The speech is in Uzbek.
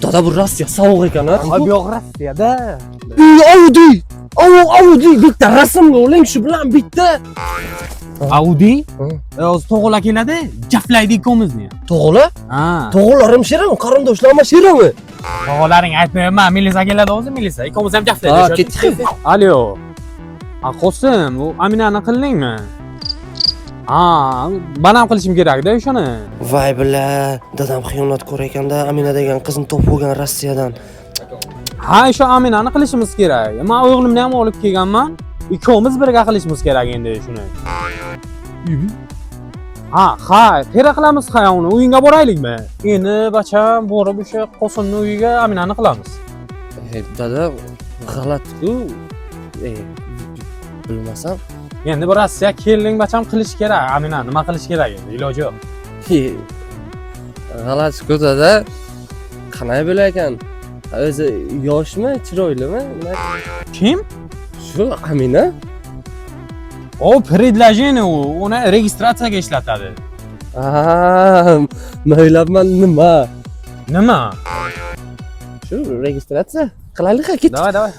Dada bu Rossiya sovuq ekan ha. Bu yo'q Rossiyada. Audi bitta rasmga oling shu bilan bitta. Audi? O'zi to'g'ila keladi, jaflaydi ikkovimizni. To'g'ri? Ha. To'g'rilarim sherami? Qarindoshlarmi sherami? Tog'alaring aytmayman, milisa keladi o'zi milisa. Ikkovimiz ham jaflaydi. Ha, ketdik. Alo. Qosim, u Aminani qildingmi? Ha, men ham qilishim kerak-da o'shani. Voy billa, dadam xiyonatkor ekanda, Amina degan qizni topib olgan Rossiyadan. Ha, o'sha Aminani qilishimiz kerak. Men o'g'limni ham olib kelganman. Ikkovimiz birga qilishimiz kerak endi shuni. Ha, qera qilamiz uni. Uyinga boraylikmi? Endi bacham borib o'sha Qosimning uyiga Aminani qilamiz. Dada, g'alati-ku. Bilmasam. Endi bu Rossiya keling bacham qilish kerak. Aminani nima qilish kerak endi? Iloji yo'q. G'alati-ku dada. Qanday bo'lar ekan? O'zi yoshmi, chiroylimi? Kim? Shu Amina. O предложение u, uni registratsiyaga ishlatadi. Maylaman nima? Nima? Shu registratsiya qilaylik ketdik. Davay.